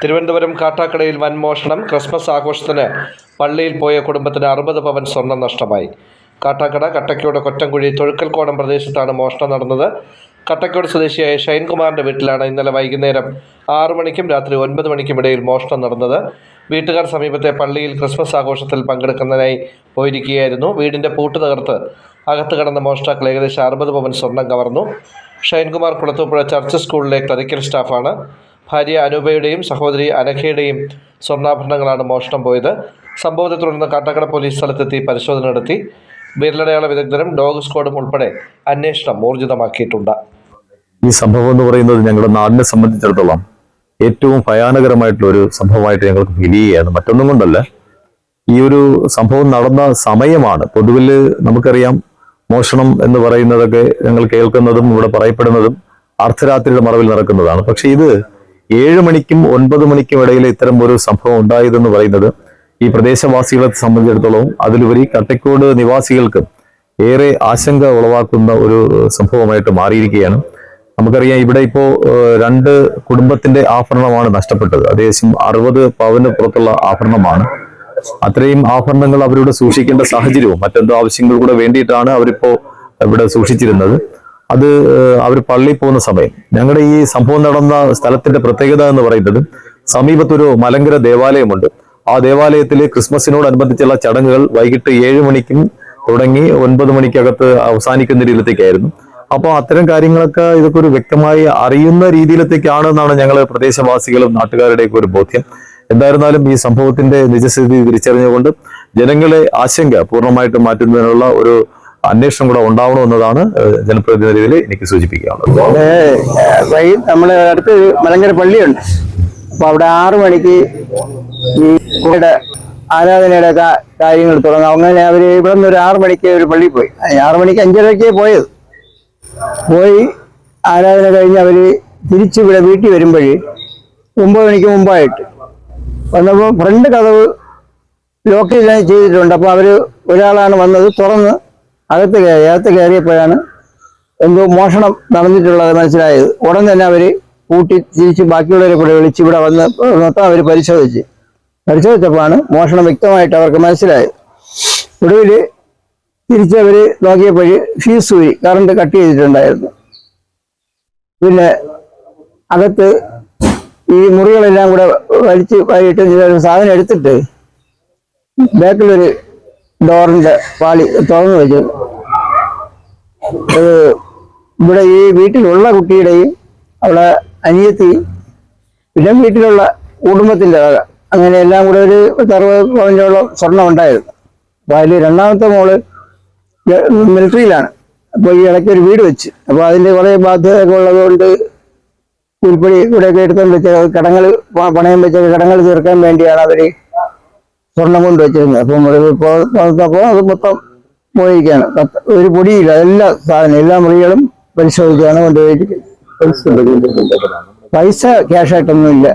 തിരുവനന്തപുരം കാട്ടാക്കടയിൽ വൻ മോഷണം. ക്രിസ്മസ് ആഘോഷത്തിന് പള്ളിയിൽ പോയ കുടുംബത്തിന് 60 പവൻ സ്വർണം നഷ്ടമായി. കാട്ടാക്കട കട്ടക്കോട് കൊറ്റംകുഴി തൊഴുക്കൽക്കോണം പ്രദേശത്താണ് മോഷണം നടന്നത്. കട്ടക്കോട് സ്വദേശിയായ ഷൈൻകുമാറിന്റെ വീട്ടിലാണ് ഇന്നലെ വൈകുന്നേരം 6 മണിക്കും രാത്രി 9 മണിക്കും ഇടയിൽ മോഷണം നടന്നത്. വീട്ടുകാർ സമീപത്തെ പള്ളിയിൽ ക്രിസ്മസ് ആഘോഷത്തിൽ പങ്കെടുക്കുന്നതിനായി പോയിരിക്കുകയായിരുന്നു. വീടിന്റെ പൂട്ട് തകർത്ത് അകത്ത് കടന്ന മോഷ്ടാക്കൾ ഏകദേശം 60 പവൻ സ്വർണം കവർന്നു. ഷൈൻകുമാർ കുളത്തൂപ്പുഴ ചർച്ച് സ്കൂളിലെ ക്ലറിക്കൽ സ്റ്റാഫാണ്. ഭാര്യ അനൂപയുടെയും സഹോദരി അനഘയുടെയും സ്വർണ്ണാഭരണങ്ങളാണ് മോഷണം പോയത്. സംഭവത്തെ തുടർന്ന് കാട്ടാക്കട പോലീസ് സ്ഥലത്തെത്തി പരിശോധന നടത്തി. വിരലടയാള വിദഗ്ധരും ഡോഗ് സ്ക്വാഡും ഉൾപ്പെടെ അന്വേഷണം ഊർജിതമാക്കിയിട്ടുണ്ട്. ഈ സംഭവം എന്ന് പറയുന്നത് ഞങ്ങളുടെ നാടിനെ സംബന്ധിച്ചിടത്തോളം ഏറ്റവും ഭയാനകരമായിട്ടുള്ള ഒരു സംഭവമായിട്ട് ഞങ്ങൾക്ക് ഫീൽ ചെയ്യുകയാണ്. മറ്റൊന്നും കൊണ്ടല്ല, ഈ ഒരു സംഭവം നടന്ന സമയമാണ്. പൊതുവിൽ നമുക്കറിയാം, മോഷണം എന്ന് പറയുന്നതൊക്കെ ഞങ്ങൾ കേൾക്കുന്നതും ഇവിടെ പറയപ്പെടുന്നതും അർദ്ധരാത്രിയുടെ മറവിൽ നടക്കുന്നതാണ്. പക്ഷെ ഇത് 7 മണിക്കും 9 മണിക്കും ഇടയിൽ ഇത്തരം ഒരു സംഭവം ഉണ്ടായതെന്ന് പറയുന്നത് ഈ പ്രദേശവാസികളെ സംബന്ധിച്ചിടത്തോളം, അതിലുപരി കട്ടക്കോട് നിവാസികൾക്ക് ഏറെ ആശങ്ക ഉളവാക്കുന്ന ഒരു സംഭവമായിട്ട് മാറിയിരിക്കുകയാണ്. നമുക്കറിയാം, ഇവിടെ ഇപ്പോ 2 കുടുംബത്തിന്റെ ആഭരണമാണ് നഷ്ടപ്പെട്ടത്. ഏകദേശം 60 പവന് പുറത്തുള്ള ആഭരണമാണ്. അത്രയും ആഭരണങ്ങൾ അവരോട് സൂക്ഷിക്കേണ്ട സാഹചര്യവും മറ്റെന്തോ ആവശ്യങ്ങൾ കൂടെ വേണ്ടിയിട്ടാണ് അവരിപ്പോ ഇവിടെ സൂക്ഷിച്ചിരുന്നത്. അത് അവർ പള്ളിയിൽ പോകുന്ന സമയം, ഞങ്ങളുടെ ഈ സംഭവം നടന്ന സ്ഥലത്തിന്റെ പ്രത്യേകത എന്ന് പറയുന്നത്, സമീപത്തൊരു മലങ്കര ദേവാലയമുണ്ട്. ആ ദേവാലയത്തിൽ ക്രിസ്മസിനോടനുബന്ധിച്ചുള്ള ചടങ്ങുകൾ വൈകിട്ട് 7 മണിക്കും തുടങ്ങി 9 മണിക്കകത്ത് അവസാനിക്കുന്ന രീതിയിലത്തേക്കായിരുന്നു. അപ്പോൾ അത്തരം കാര്യങ്ങളൊക്കെ ഇതൊക്കെ ഒരു വ്യക്തമായി അറിയുന്ന രീതിയിലത്തേക്കാണെന്നാണ് ഞങ്ങൾ പ്രദേശവാസികളും നാട്ടുകാരുടെയൊക്കെ ഒരു ബോധ്യം. എന്തായിരുന്നാലും ഈ സംഭവത്തിന്റെ നിജസ്ഥിതി തിരിച്ചറിഞ്ഞുകൊണ്ട് ജനങ്ങളെ ആശങ്ക പൂർണ്ണമായിട്ട് മാറ്റുന്നതിനുള്ള ഒരു അന്വേഷണം കൂടെ ഉണ്ടാവണമെന്നതാണ് ജനപ്രതിനിധിയിൽ എനിക്ക് സൂചിപ്പിക്കാനുള്ളത്. നമ്മളെ അടുത്ത് മലങ്കര പള്ളിയുണ്ട്. അപ്പൊ അവിടെ 6 മണിക്ക് ഈ ആരാധനയുടെ കാര്യങ്ങൾ തുടങ്ങും. അങ്ങനെ അവര് ഇവിടെ നിന്ന് ഒരു 6 മണിക്ക് ഒരു പള്ളിയിൽ പോയി. 6 മണിക്ക് 5:30 പോയത്. പോയി ആരാധന കഴിഞ്ഞ് അവര് തിരിച്ചിവിടെ വീട്ടിൽ വരുമ്പോഴേ 9 മണിക്ക് മുമ്പായിട്ട് വന്നപ്പോൾ ഫ്രണ്ട് കതവ് ലോക്ക് ചെയ്തിട്ടുണ്ട്. അപ്പൊ അവര് ഒരാളാണ് വന്നത്, തുറന്ന് അകത്ത് കയറിയപ്പോഴാണ് എന്തോ മോഷണം നടന്നിട്ടുള്ളത് മനസ്സിലായത്. ഉടൻ തന്നെ അവര് കൂട്ടി തിരിച്ച് ബാക്കിയുള്ളവരെ കൂടെ വിളിച്ച് ഇവിടെ വന്ന് മൊത്തം അവർ പരിശോധിച്ചപ്പോഴാണ് മോഷണം വ്യക്തമായിട്ട് അവർക്ക് മനസ്സിലായത്. ഒടുവിൽ തിരിച്ചവര് നോക്കിയപ്പോൾ ഫീസ് ഊരി കറണ്ട് കട്ട് ചെയ്തിട്ടുണ്ടായിരുന്നു. പിന്നെ അകത്ത് ഈ മുറികളെല്ലാം കൂടെ വലിച്ച് വായിട്ട് ഒരു സാധനം എടുത്തിട്ട് ബാക്കിലൊരു ഡോറിന്റെ പാളി തുറന്നു വെച്ചു. ഇവിടെ ഈ വീട്ടിലുള്ള കുട്ടിയുടെയും അവളെ അനിയത്തി, പിന്നെ വീട്ടിലുള്ള കുടുംബത്തിന്റെ വക, അങ്ങനെ എല്ലാം കൂടെ ഒരു 60 പവനോളം സ്വർണം ഉണ്ടായിരുന്നു. അപ്പൊ അതിൽ രണ്ടാമത്തെ മോള് മിലിറ്ററിയിലാണ്. അപ്പൊ ഈ ഇടയ്ക്ക് ഒരു വീട് വെച്ച്, അപ്പൊ അതിന്റെ കുറെ ബാധ്യതയൊക്കെ ഉള്ളതുകൊണ്ട് ഉരുപ്പടി ഇവിടെയൊക്കെ എടുത്തോണ്ട് വെച്ച കടങ്ങൾ, പണയം വെച്ച കടങ്ങൾ തീർക്കാൻ വേണ്ടിയാണ് അവര് സ്വർണം കൊണ്ട് വെച്ചിരുന്നത്. അപ്പം അത് മൊത്തം പോയിരിക്കുകയാണ്. ഒരു പൊടിയില്ല, എല്ലാ സാധനം, എല്ലാ മുറികളും പരിശോധിച്ചാണ് കൊണ്ടുപോയിരിക്കുന്നത്. പൈസ ക്യാഷായിട്ടൊന്നും ഇല്ല.